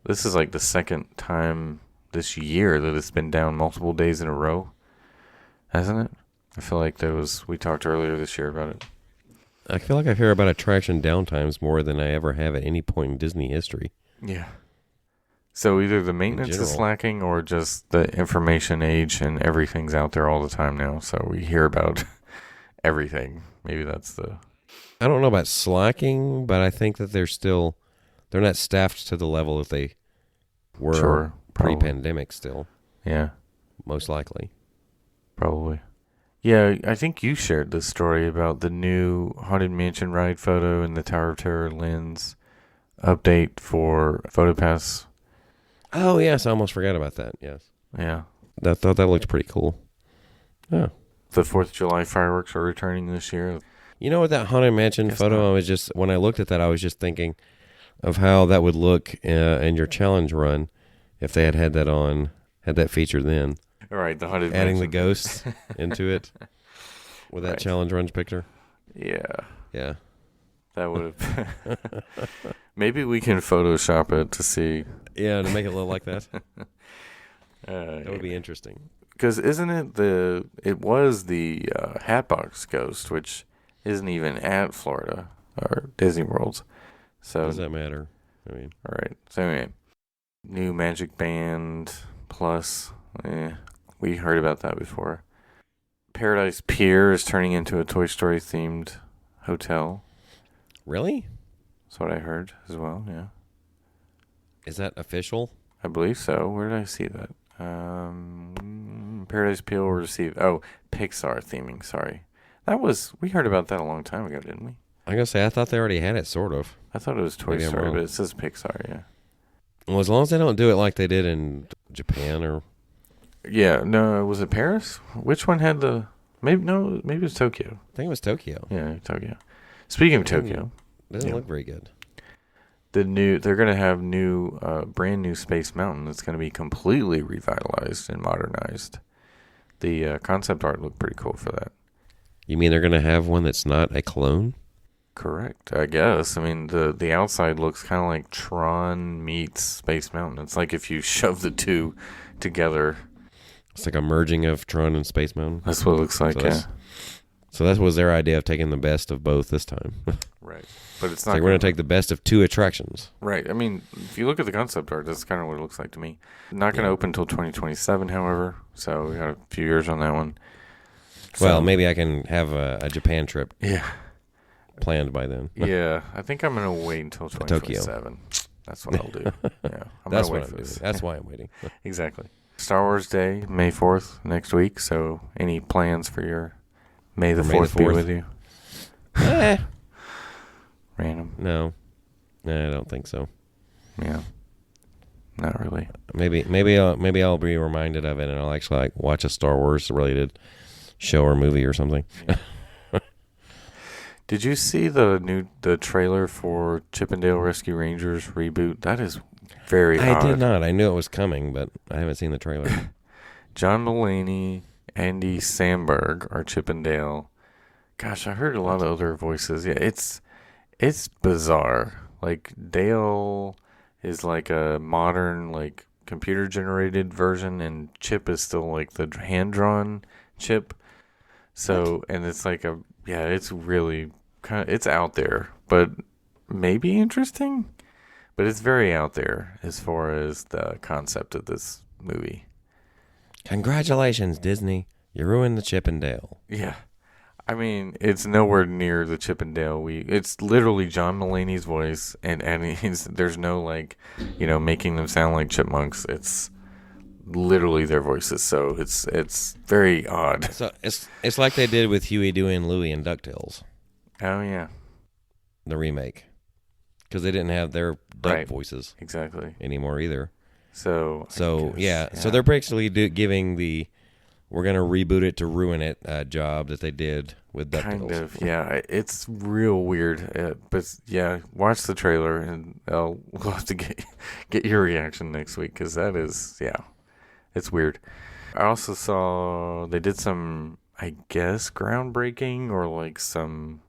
this is like the second time this year that it's been down multiple days in a row, hasn't it? I feel like we talked earlier this year about it. I feel like I hear about attraction downtimes more than I ever have at any point in Disney history. Yeah. So either the maintenance is lacking or just the information age and everything's out there all the time now. So we hear about everything. Maybe that's the... I don't know about slacking, but I think that they're not staffed to the level that they were pre-pandemic still. Yeah. Most likely. Probably. Yeah, I think you shared this story about the new Haunted Mansion ride photo and the Tower of Terror lens update for PhotoPass. Oh, yes. I almost forgot about that. Yes. Yeah. I thought that looked pretty cool. Yeah. The 4th of July fireworks are returning this year. You know, with that Haunted Mansion photo, when I looked at that, I was just thinking of how that would look in your challenge run if they had that feature then. All right, the Haunted Adding Mansion. the ghosts into it with that challenge runs picture. Yeah. Yeah. That would have... Maybe we can Photoshop it to see. Yeah, to make it look like that. That would be interesting. Because isn't it it was the Hatbox Ghost, which isn't even at Florida or Disney World. So does that matter? I mean, all right. So anyway, new Magic Band Plus. We heard about that before. Paradise Pier is turning into a Toy Story themed hotel. Really? That's what I heard as well. Yeah. Is that official? I believe so. Where did I see that? Paradise Pier will receive Pixar theming. Sorry. We heard about that a long time ago, didn't we? I'm going to say, I thought they already had it, sort of. I thought it was Toy Story, but it says Pixar, yeah. Well, as long as they don't do it like they did in Japan or... Yeah, no, was it Paris? Which one had the... Maybe it was Tokyo. I think it was Tokyo. Yeah, Tokyo. Speaking of Tokyo... Doesn't look very good. They're going to have brand new Space Mountain that's going to be completely revitalized and modernized. The concept art looked pretty cool for that. You mean they're going to have one that's not a clone? Correct, I guess. I mean, the outside looks kind of like Tron meets Space Mountain. It's like if you shove the two together. It's like a merging of Tron and Space Mountain. That's what it looks like, So that was their idea of taking the best of both this time. Right. But it's not... We're going to take the best of two attractions. Right. I mean, if you look at the concept art, that's kind of what it looks like to me. Not going to open until 2027, however. So we got a few years on that one. So, well, maybe I can have a Japan trip planned by then. Yeah. I think I'm going to wait until 2027. Tokyo. That's what I'll do. Yeah. That's what I'm doing. That's why I'm waiting. Exactly. Star Wars Day, May 4th, next week. So any plans for your May the 4th be with you? Random. No, I don't think so. Yeah, not really. Maybe I'll be reminded of it, and I'll actually watch a Star Wars related show or movie or something. Yeah. Did you see the trailer for Chip 'n Dale Rescue Rangers reboot? That is very odd. I did not. I knew it was coming, but I haven't seen the trailer. John Mulaney, Andy Samberg are Chip 'n Dale. Gosh, I heard a lot of other voices. Yeah, it's bizarre. Like, Dale is like a modern, like, computer-generated version, and Chip is still, like, the hand-drawn Chip. So, and it's like it's really it's out there, but maybe interesting. But it's very out there as far as the concept of this movie. Congratulations, Disney. You ruined the Chip 'n Dale. Yeah. I mean, it's nowhere near the Chip 'n Dale. It's literally John Mulaney's voice, and there's no, like, making them sound like chipmunks. It's literally their voices, so it's very odd. So it's like they did with Huey, Dewey, and Louie in DuckTales. Oh, yeah. The remake. Because they didn't have their duck voices exactly anymore either. So yeah. So they're basically giving we're going to reboot it to ruin it job that they did with DuckTales. Kind of, yeah. It's real weird. But, yeah, watch the trailer, and we'll have to get your reaction next week, because that is, it's weird. I also saw they did some, I guess, groundbreaking or, like, some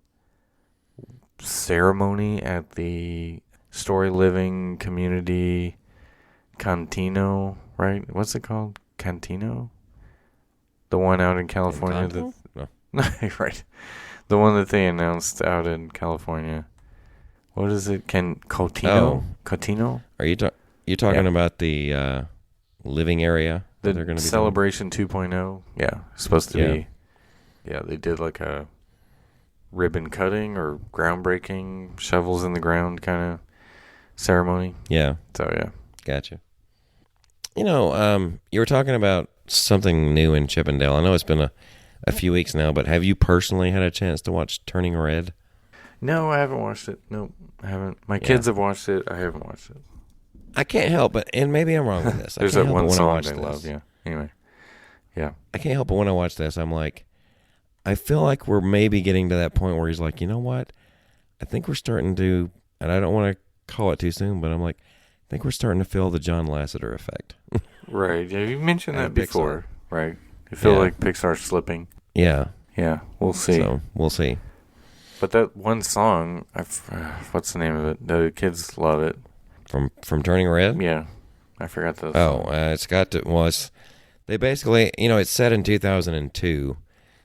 ceremony at the Story Living Community Cantino, right? What's it called? Cantino? The one out in California. No. Right. The one that they announced out in California. What is it? Cotino? Oh. Cotino? Are you talking about the living area that they're going to be Celebration doing? 2.0? Yeah, supposed to be. Yeah, they did like a ribbon cutting or groundbreaking, shovels in the ground kind of ceremony. Yeah. So, yeah. Gotcha. You were talking about something new in Chippendale. I know it's been a few weeks now, but have you personally had a chance to watch Turning Red? No, I haven't watched it. Nope, I haven't. My kids have watched it. I haven't watched it. I can't help but, and maybe I'm wrong with this. There's that one song I love, yeah. Anyway, yeah. I can't help but when I watch this, I'm like, I feel like we're maybe getting to that point where he's like, you know what? I think we're starting to, and I don't want to call it too soon, but I'm like, I think we're starting to feel the John Lasseter effect. Right, yeah, you mentioned that before, right? You feel like Pixar's slipping. Yeah. Yeah, we'll see. So, we'll see. But that one song, what's the name of it? The kids love it. From Turning Red? Yeah. I forgot the song. It's got to, they basically, it's set in 2002,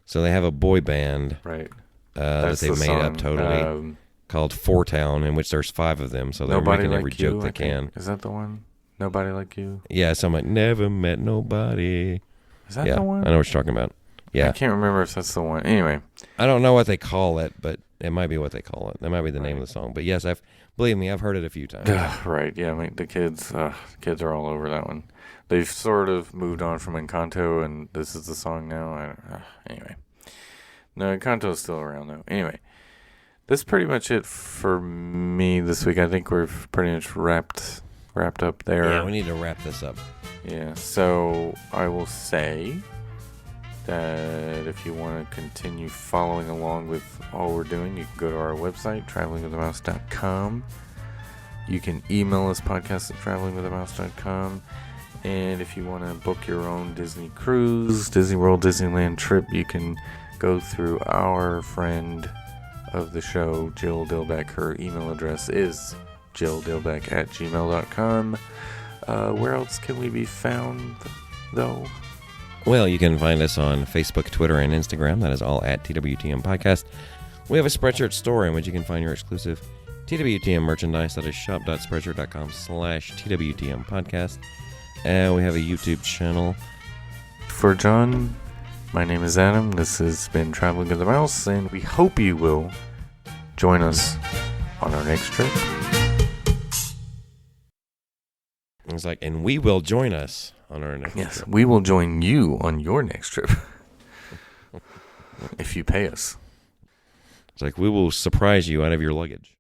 so they have a boy band. Right. That they made up totally, called Four Town, in which there's 5 of them, so they're making every joke they can. Is that the one? Nobody Like You? Yeah, so I'm like, never met nobody. Is that the one? I know what you're talking about. Yeah. I can't remember if that's the one. Anyway. I don't know what they call it, but it might be what they call it. That might be the name of the song. But yes, believe me, I've heard it a few times. Right, yeah. I mean, the kids are all over that one. They've sort of moved on from Encanto, and this is the song now. Anyway. No, Encanto's still around, though. Anyway. That's pretty much it for me this week. I think we're pretty much wrapped up there. Yeah, we need to wrap this up. Yeah, so I will say that if you want to continue following along with all we're doing, you can go to our website, travelingwiththemouse.com. You can email us, podcast@travelingwiththemouse.com. And if you want to book your own Disney cruise, Disney World, Disneyland trip, you can go through our friend of the show, Jill Dilbeck. Her email address is jilldilbeck@gmail.com. Where else can we be found, though? Well, you can find us on Facebook, Twitter, and Instagram. That is all at TWTM Podcast. We have a Spreadshirt store in which you can find your exclusive TWTM merchandise. That is shop.spreadshirt.com/TWTM Podcast. And we have a YouTube channel. For John, my name is Adam. This has been Traveling with the Mouse, and we hope you will join us on our next trip. It's like, and we will join us on our next trip. Yes, we will join you on your next trip. If you pay us. It's like, we will surprise you out of your luggage.